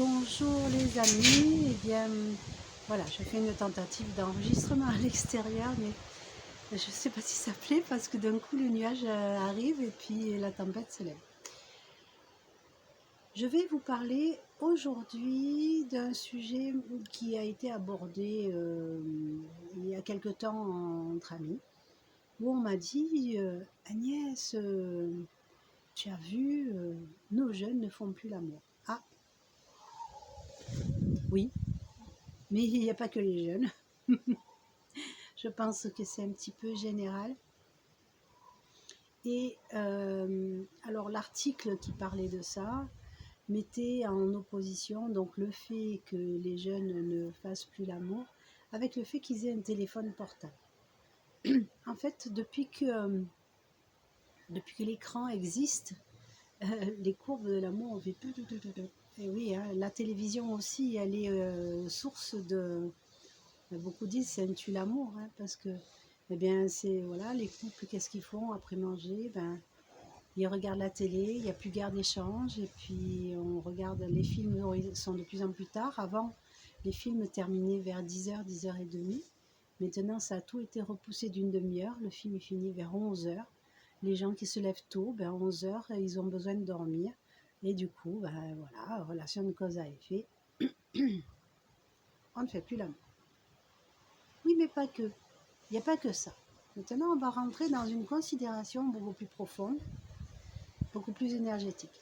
Bonjour les amis, eh bien voilà, je fais une tentative d'enregistrement à l'extérieur, mais je ne sais pas si ça plaît parce que d'un coup le nuage arrive et puis la tempête se lève. Je vais vous parler aujourd'hui d'un sujet qui a été abordé il y a quelque temps entre amis, où on m'a dit Agnès, tu as vu, nos jeunes ne font plus l'amour. Ah oui, mais il n'y a pas que les jeunes. Je pense que c'est un petit peu général. Et alors l'article qui parlait de ça mettait en opposition donc le fait que les jeunes ne fassent plus l'amour avec le fait qu'ils aient un téléphone portable. En fait, depuis que l'écran existe, les courbes de l'amour ont fait... Et oui, hein, la télévision aussi, elle est source de... Beaucoup disent c'est un tue l'amour, hein, parce que eh bien, c'est voilà, les couples, qu'est-ce qu'ils font après manger? Ben, ils regardent la télé, il n'y a plus guère d'échange, et puis on regarde les films sont de plus en plus tard. Avant, les films terminaient vers 10h, 10h30. Maintenant, ça a tout été repoussé d'une demi-heure. Le film est fini vers 11h. Les gens qui se lèvent tôt, ben 11h, ils ont besoin de dormir. Et du coup, ben voilà, relation de cause à effet, on ne fait plus l'amour. Oui, mais pas que. Il n'y a pas que ça. Maintenant, on va rentrer dans une considération beaucoup plus profonde, beaucoup plus énergétique.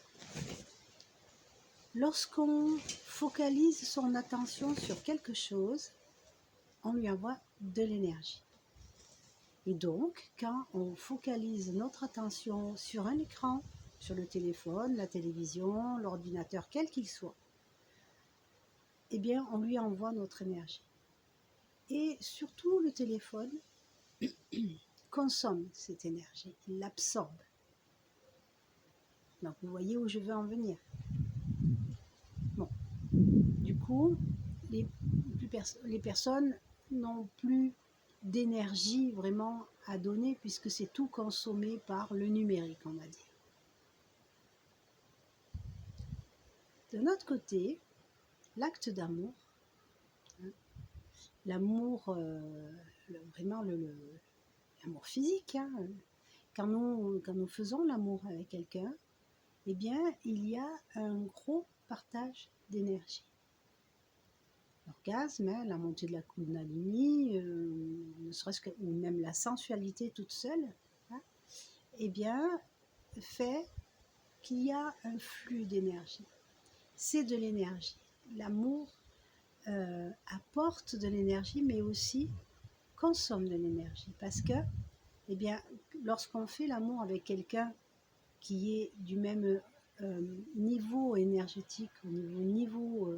Lorsqu'on focalise son attention sur quelque chose, on lui envoie de l'énergie. Et donc, quand on focalise notre attention sur un écran, sur le téléphone, la télévision, l'ordinateur, quel qu'il soit, eh bien, on lui envoie notre énergie. Et surtout, le téléphone consomme cette énergie, il l'absorbe. Donc, vous voyez où je veux en venir. Bon, du coup, les personnes n'ont plus d'énergie vraiment à donner puisque c'est tout consommé par le numérique, on va dire. De notre côté, l'acte d'amour, hein, l'amour, vraiment l'amour physique, hein, quand nous faisons l'amour avec quelqu'un, eh bien, il y a un gros partage d'énergie. L'orgasme, hein, la montée de la Kundalini, ne serait-ce que, ou même la sensualité toute seule, hein, eh bien, fait qu'il y a un flux d'énergie. C'est de l'énergie. L'amour apporte de l'énergie, mais aussi consomme de l'énergie. Parce que, eh bien, lorsqu'on fait l'amour avec quelqu'un qui est du même niveau énergétique, au niveau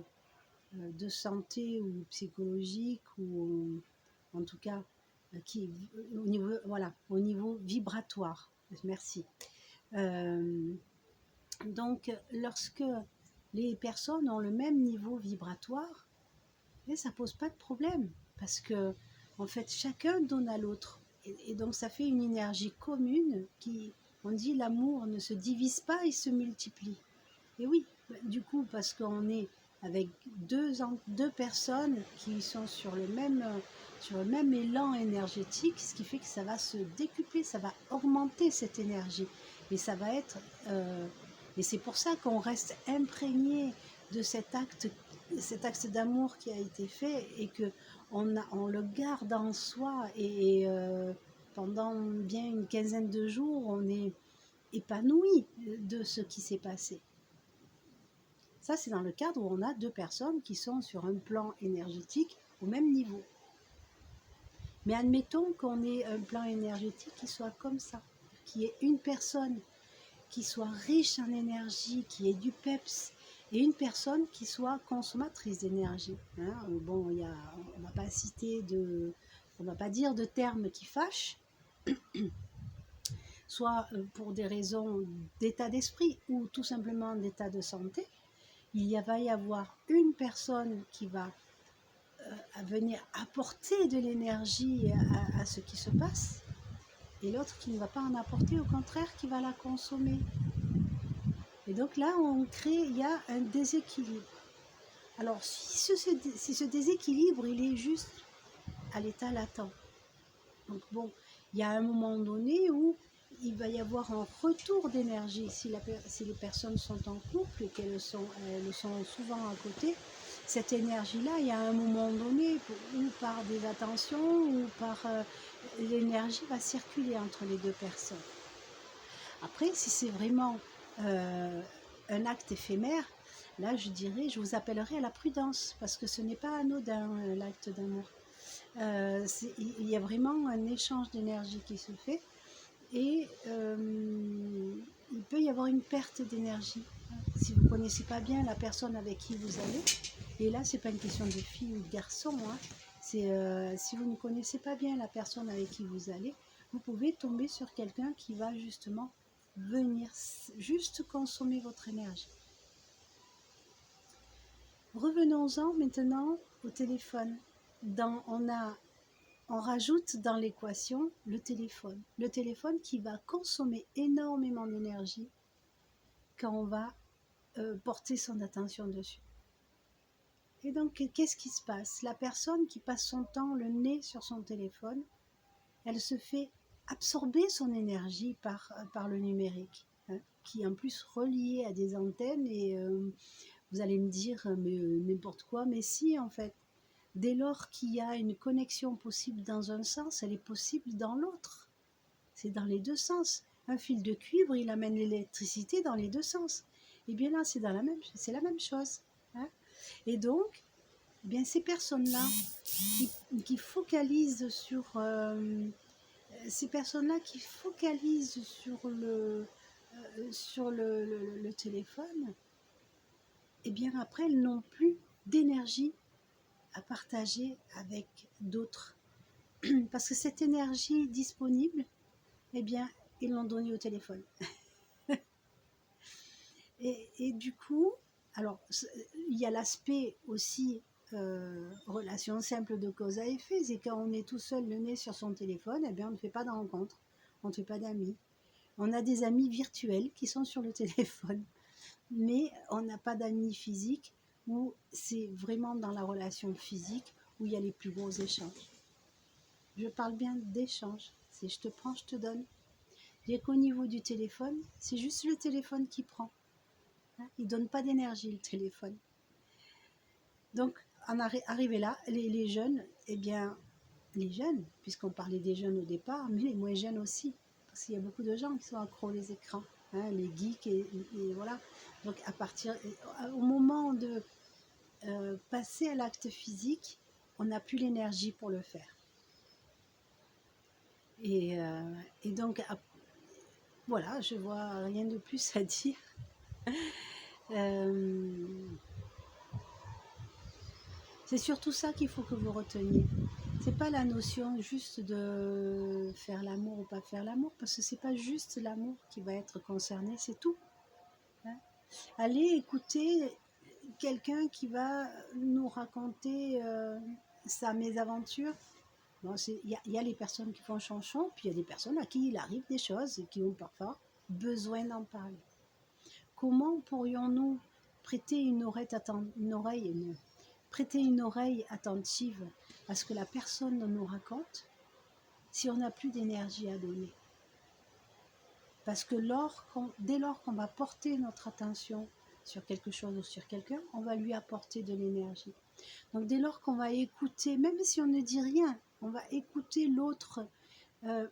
de santé ou psychologique, ou en tout cas au niveau, voilà, au niveau vibratoire. Merci. Donc, lorsque les personnes ont le même niveau vibratoire, ça ne pose pas de problème parce que, en fait, chacun donne à l'autre. Et donc, ça fait une énergie commune qui, on dit, l'amour ne se divise pas, il se multiplie. Et oui, du coup, parce qu'on est avec deux personnes qui sont sur le même élan énergétique, ce qui fait que ça va se décupler, ça va augmenter cette énergie. Et ça va être... et c'est pour ça qu'on reste imprégné de cet acte d'amour qui a été fait et qu'on le garde en soi. Et pendant bien une quinzaine de jours, on est épanoui de ce qui s'est passé. Ça, c'est dans le cadre où on a deux personnes qui sont sur un plan énergétique au même niveau. Mais admettons qu'on ait un plan énergétique qui soit comme ça, qui ait une personne qui soit riche en énergie, qui ait du peps, et une personne qui soit consommatrice d'énergie. Hein, bon, on ne va pas on ne va pas dire de termes qui fâchent, soit pour des raisons d'état d'esprit ou tout simplement d'état de santé. Va y avoir une personne qui va venir apporter de l'énergie à ce qui se passe et l'autre qui ne va pas en apporter, au contraire, qui va la consommer. Et donc là, il y a un déséquilibre. Alors, si ce déséquilibre, il est juste à l'état latent. Donc bon, il y a un moment donné où il va y avoir un retour d'énergie. Si les personnes sont en couple et elles sont souvent à côté, cette énergie-là, il y a un moment donné où par des attentions ou par l'énergie va circuler entre les deux personnes. Après, si c'est vraiment un acte éphémère, là je dirais, je vous appellerai à la prudence parce que ce n'est pas anodin l'acte d'amour. Il y a vraiment un échange d'énergie qui se fait et il peut y avoir une perte d'énergie si vous ne connaissez pas bien la personne avec qui vous allez. Et là, c'est pas une question de fille ou de garçon. Hein. Si vous ne connaissez pas bien la personne avec qui vous allez, vous pouvez tomber sur quelqu'un qui va justement venir juste consommer votre énergie. Revenons-en maintenant au téléphone. On rajoute dans l'équation le téléphone. Le téléphone qui va consommer énormément d'énergie quand on va porter son attention dessus. Et donc, qu'est-ce qui se passe? La personne qui passe son temps le nez sur son téléphone, elle se fait absorber son énergie par le numérique, hein, qui est en plus relié à des antennes et vous allez me dire mais n'importe quoi, mais si en fait, dès lors qu'il y a une connexion possible dans un sens, elle est possible dans l'autre. C'est dans les deux sens. Un fil de cuivre, il amène l'électricité dans les deux sens. Et bien là, c'est la même chose. Hein. Et donc, eh bien ces personnes-là qui focalisent sur le téléphone, et bien après elles n'ont plus d'énergie à partager avec d'autres. Parce que cette énergie disponible, eh bien, ils l'ont donnée au téléphone. et du coup, alors, il y a l'aspect aussi relation simple de cause à effet, c'est quand on est tout seul le nez sur son téléphone, eh bien, on ne fait pas de rencontres, on ne fait pas d'amis. On a des amis virtuels qui sont sur le téléphone, mais on n'a pas d'amis physiques où c'est vraiment dans la relation physique où il y a les plus gros échanges. Je parle bien d'échanges, c'est je te prends, je te donne. Dès qu'au niveau du téléphone, c'est juste le téléphone qui prend. Hein, il ne donne pas d'énergie, le téléphone. Donc, arrivé là, les jeunes, eh bien, les jeunes, puisqu'on parlait des jeunes au départ, mais les moins jeunes aussi, parce qu'il y a beaucoup de gens qui sont accros aux écrans, hein, les geeks, et voilà. Donc, au moment de passer à l'acte physique, on n'a plus l'énergie pour le faire. Et donc, voilà, je vois rien de plus à dire. C'est surtout ça qu'il faut que vous reteniez. C'est pas la notion juste de faire l'amour ou pas faire l'amour, parce que c'est pas juste l'amour qui va être concerné, c'est tout. Hein. Allez écouter quelqu'un qui va nous raconter sa mésaventure. Bon, y a les personnes qui font chanchon, puis il y a des personnes à qui il arrive des choses et qui ont parfois besoin d'en parler. Comment pourrions-nous prêter une oreille attentive à ce que la personne nous raconte si on n'a plus d'énergie à donner? Parce que dès lors qu'on va porter notre attention sur quelque chose ou sur quelqu'un, on va lui apporter de l'énergie. Donc dès lors qu'on va écouter, même si on ne dit rien, on va écouter l'autre à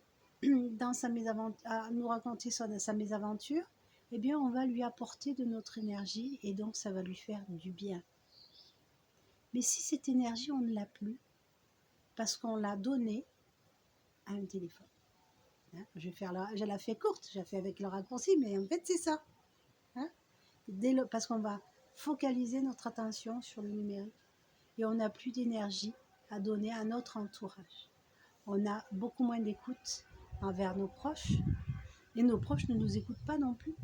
nous raconter sa mésaventure, eh bien on va lui apporter de notre énergie et donc ça va lui faire du bien. Mais si cette énergie, on ne l'a plus, parce qu'on l'a donnée à un téléphone. Hein, je la fais courte, je la fais avec le raccourci, mais en fait c'est ça. Hein, parce qu'on va focaliser notre attention sur le numérique et on n'a plus d'énergie à donner à notre entourage. On a beaucoup moins d'écoute envers nos proches et nos proches ne nous écoutent pas non plus.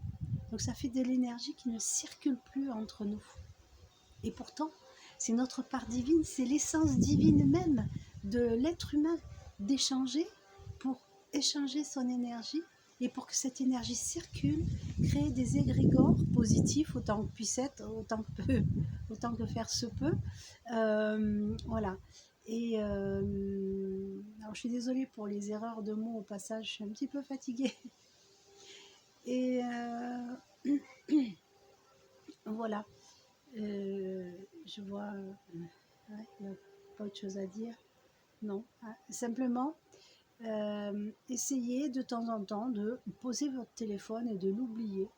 Donc ça fait de l'énergie qui ne circule plus entre nous. Et pourtant, c'est notre part divine, c'est l'essence divine même de l'être humain d'échanger pour échanger son énergie et pour que cette énergie circule, créer des égrégores positifs autant que puisse être, autant que faire se peut. Voilà. Et alors je suis désolée pour les erreurs de mots au passage, je suis un petit peu fatiguée. Et voilà. Je vois. Ouais, il n'y a pas autre chose à dire. Non. Simplement, essayez de temps en temps de poser votre téléphone et de l'oublier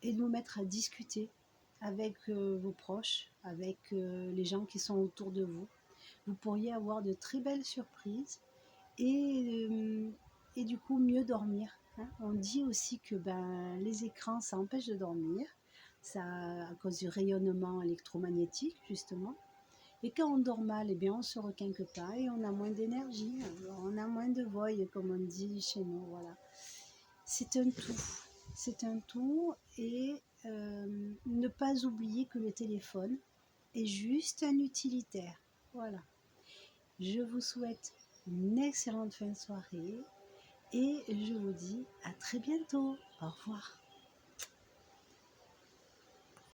et de vous mettre à discuter avec vos proches, avec les gens qui sont autour de vous. Vous pourriez avoir de très belles surprises et du coup mieux dormir. Hein. On dit aussi que les écrans, ça empêche de dormir, ça, à cause du rayonnement électromagnétique justement. Et quand on dort mal, eh bien, on ne se requinque pas et on a moins d'énergie, on a moins de voix, comme on dit chez nous. Voilà. C'est un tout. C'est un tout et ne pas oublier que le téléphone est juste un utilitaire. Voilà. Je vous souhaite une excellente fin de soirée et je vous dis à très bientôt. Au revoir.